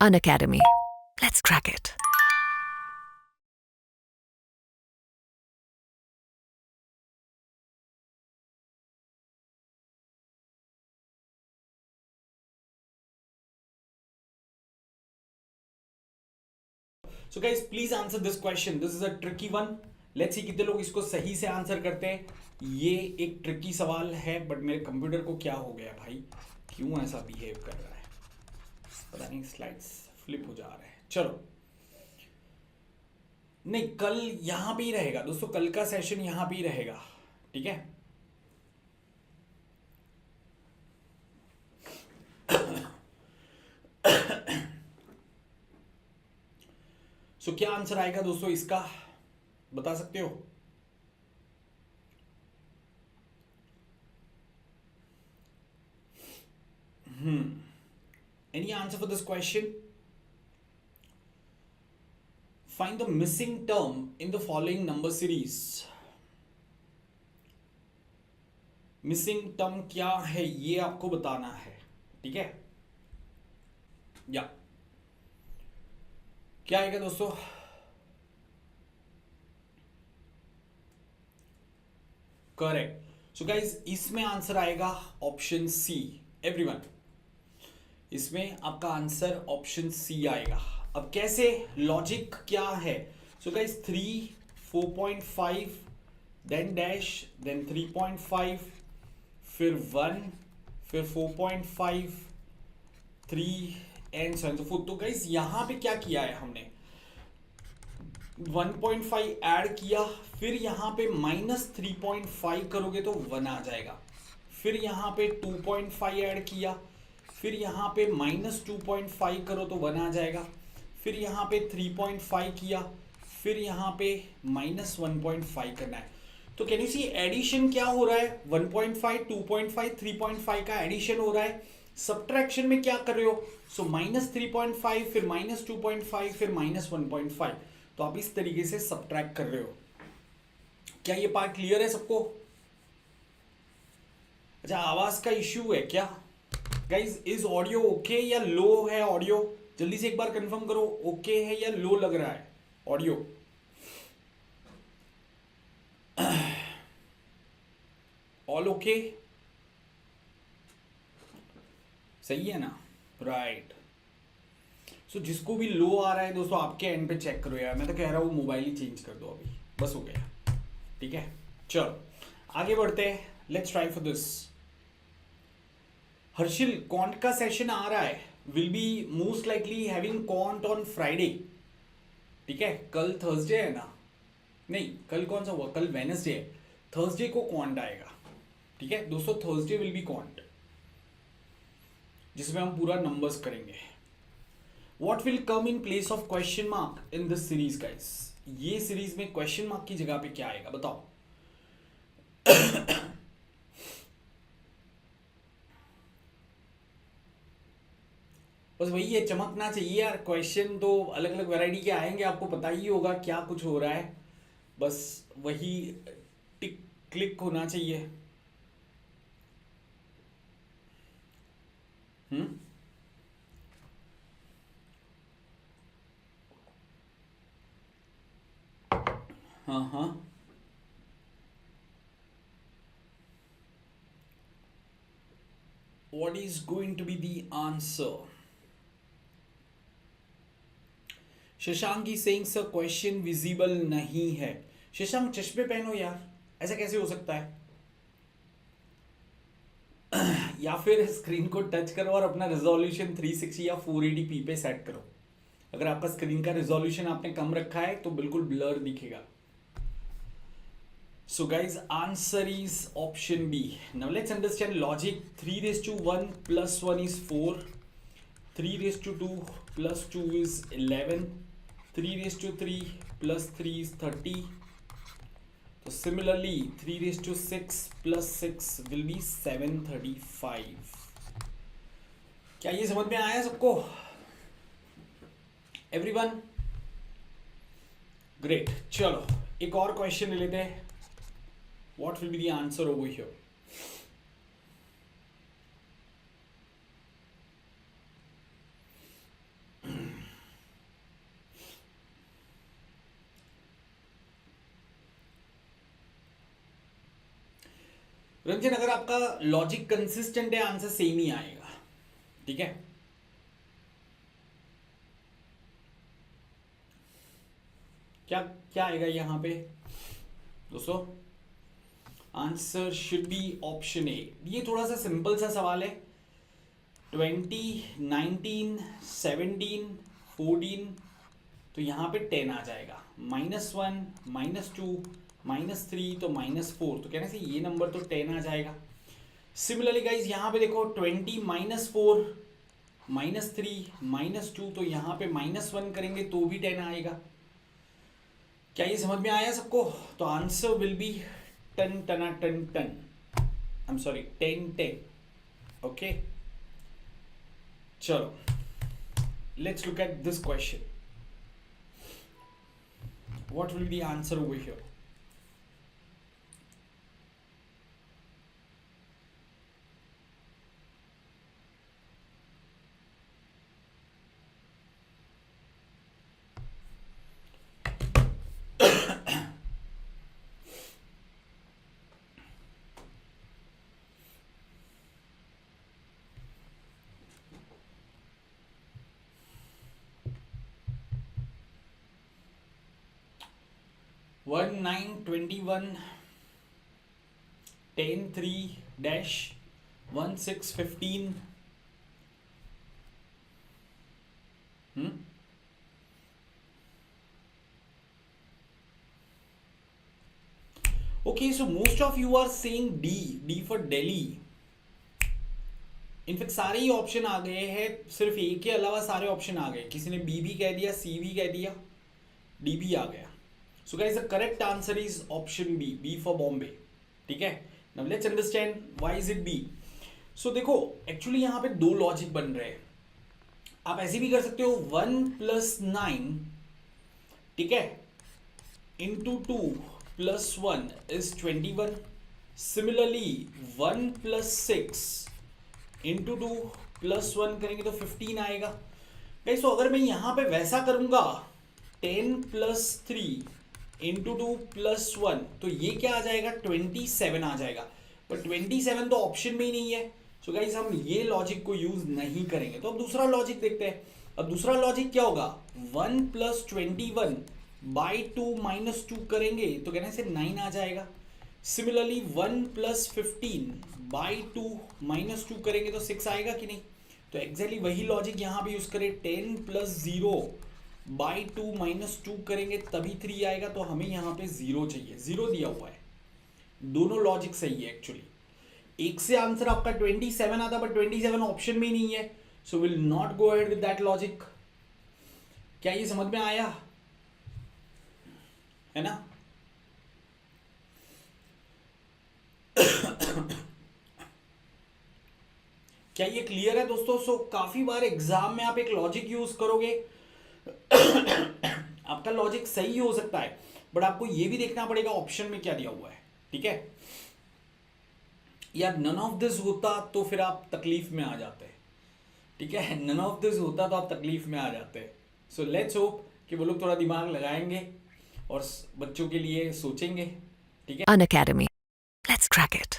Unacademy. Let's crack it. So guys, please answer this question. This is a tricky one. Let's see कितने लोग इसको सही से answer करते हैं। ये एक ट्रिकी सवाल है, बट मेरे कंप्यूटर को क्या हो गया भाई, क्यों ऐसा बिहेव कर रहा है, पता नहीं, स्लाइड्स फ्लिप हो जा रहे हैं। चलो, नहीं, कल यहां पे ही रहेगा दोस्तों, कल का सेशन यहां पे ही रहेगा, ठीक है। सो क्या आंसर आएगा दोस्तों इसका, बता सकते हो? Any answer for this question? Find the missing term in the following number series. Missing term क्या है ये आपको बताना है, ठीक है। या क्या आएगा दोस्तों? करेक्ट। सो गाइज, इसमें आंसर आएगा ऑप्शन सी। एवरीवन, इसमें आपका आंसर ऑप्शन सी आएगा। अब कैसे, लॉजिक क्या है? So guys, 3, 4.5, then dash, then 3.5, फिर 1, फिर 4.5, 3 and so and so forth. तो गाइज यहां पे क्या किया है हमने, 1.5 ऐड किया, फिर यहां पे -3.5 करोगे तो 1 आ जाएगा, फिर यहां पे 2.5 ऐड किया, फिर यहां पे -2.5 करो तो 1 आ जाएगा, फिर यहां पे 3.5 किया, फिर यहां पे -1.5 करना है। तो कैन यू सी एडिशन क्या हो रहा है, 1.5, 2.5, 3.5 का एडिशन हो रहा है। सब्ट्रैक्शन में क्या कर रहे हो, सो -3.5, फिर -2.5, फिर -1.5। तो आप इस तरीके से सब्ट्रैक्ट कर रहे हो। क्या ये पार्ट क्लियर है सबको? अच्छा, आवाज का इश्यू है क्या गाइज? इज ऑडियो ओके या लो है ऑडियो? जल्दी से एक बार कंफर्म करो, ओके है या लो लग रहा है ऑडियो? ऑल ओके, सही है ना? राइट। सो जिसको भी लो आ रहा है दोस्तों, आपके एंड पे चेक करो यार, मैं तो कह रहा हूँ मोबाइल ही चेंज कर दो अभी, बस हो गया, ठीक है। चलो आगे बढ़ते हैं, let's try for this. Harshil, कॉन्ट का सेशन आ रहा है, will be most likely having कॉन्ट ऑन फ्राइडे, ठीक है। कल थर्सडे है ना, नहीं कल कौन सा हुआ, कल वेनसडे है, थर्सडे को कॉन्ट आएगा, ठीक है दोस्तों। थर्सडे विल बी कॉन्ट, जिसमें हम पूरा नंबर्स करेंगे। What will come in place of question mark in this series guys? ये सीरीज में क्वेश्चन मार्क की जगह पे क्या आएगा बताओ? बस वही है, चमकना चाहिए यार। क्वेश्चन तो अलग अलग वैरायटी के आएंगे, आपको पता ही होगा क्या कुछ हो रहा है, बस वही टिक क्लिक होना चाहिए। हम्म, हाँ हाँ, what is going to be the answer? Shashank की सेइंग सर क्वेश्चन विजिबल नहीं है। शशांक चश्मे पहनो यार, ऐसा कैसे हो सकता है? या फिर स्क्रीन को टच करो और अपना रिजोल्यूशन 360 या 480p पे सेट करो। अगर आपका स्क्रीन का रिजोल्यूशन आपने कम रखा है तो बिल्कुल ब्लर दिखेगा। So guys, answer is option B. Now let's understand logic. 3 raised to 1 plus 1 is 4. 3 raised to 2 plus 2 is 11. 3 raised to 3 plus 3 is 30. So similarly, 3 raised to 6 plus 6 will be 735. क्या ये समझ में आया सबको? Everyone? Great. चलो एक और question ले लेते हैं। What will be the answer over here? Ranjan, अगर आपका लॉजिक कंसिस्टेंट है आंसर सेम ही आएगा, ठीक है। क्या क्या आएगा यहाँ पे दोस्तों? Answer should be option A. ये थोड़ा सा सिंपल सा सवाल है। 20, 19, 17, 14, तो यहाँ पे 10 आ जाएगा। -1, -2, -3, तो -4, तो कहने से ये नंबर तो 10 आ जाएगा। सिमिलरली गाइज यहाँ पे देखो 20, -4, -3, -2, तो यहाँ पे -1 करेंगे तो भी 10 आएगा। क्या ये समझ में आया सबको? तो answer will be 10, 10, 10, 10। I am sorry 10, 10। Okay, चलो let's look at this question. What will be the answer over here? One 9 21 10 3 dash 1 6 15 Okay, so most of you are saying D for Delhi. In fact सारे ही option आ गए हैं, सिर्फ ए के अलावा सारे option आ गए। किसी ने बी भी कह दिया, सी भी कह दिया, डी भी आ गया। So guys the correct answer is option B for Bombay, ठीक है। Now let's understand why is it B. So देखो एक्चुअली यहाँ पे दो लॉजिक बन रहे हैं। आप ऐसे भी कर सकते हो 1 + 9, ठीक है, इंटू 2 + 1 इज 21। सिमिलरली 1 + 6 इंटू 2 + 1 करेंगे तो 15 आएगा। गाइस तो अगर मैं यहां पे वैसा करूंगा 10 + 3 इंटू 2 + 1, तो ये क्या आ जाएगा? 27 आ जाएगा। पर 27 तो ऑप्शन में ही नहीं है। सो गाइस हम ये लॉजिक को यूज नहीं करेंगे। तो अब दूसरा लॉजिक देखते हैं। अब दूसरा लॉजिक क्या होगा? 1 + 21 बाई 2 - 2 करेंगे तो कहने से 9 आ जाएगा। सिमिलरली 1 + 15 बाई 2 - 2 करेंगे तो 6 आएगा कि नहीं? तो एग्जैक्टली वही लॉजिक यहाँ पे यूज करें। 10 + 0 बाई 2 - 2 करेंगे तभी 3 आएगा। तो हमें यहाँ पे 0 चाहिए, 0 दिया हुआ है। दोनों लॉजिक सही है एक्चुअली। एक से आंसर आपका 27 आता, बट 27 ऑप्शन में ही नहीं है। So will not go ahead with that logic. क्या ये समझ में आया है ना? क्या ये क्लियर है दोस्तों? सो काफी बार एग्जाम में आप एक लॉजिक यूज करोगे आपका लॉजिक सही हो सकता है, बट आपको ये भी देखना पड़ेगा ऑप्शन में क्या दिया हुआ है, ठीक है यार। नन ऑफ दिस होता तो फिर आप तकलीफ में आ जाते, ठीक है। नन ऑफ दिस होता तो आप तकलीफ में आ जाते। सो लेट्स होप कि वो लोग थोड़ा दिमाग लगाएंगे और बच्चों के लिए सोचेंगे, ठीक है। Unacademy. Let's crack it.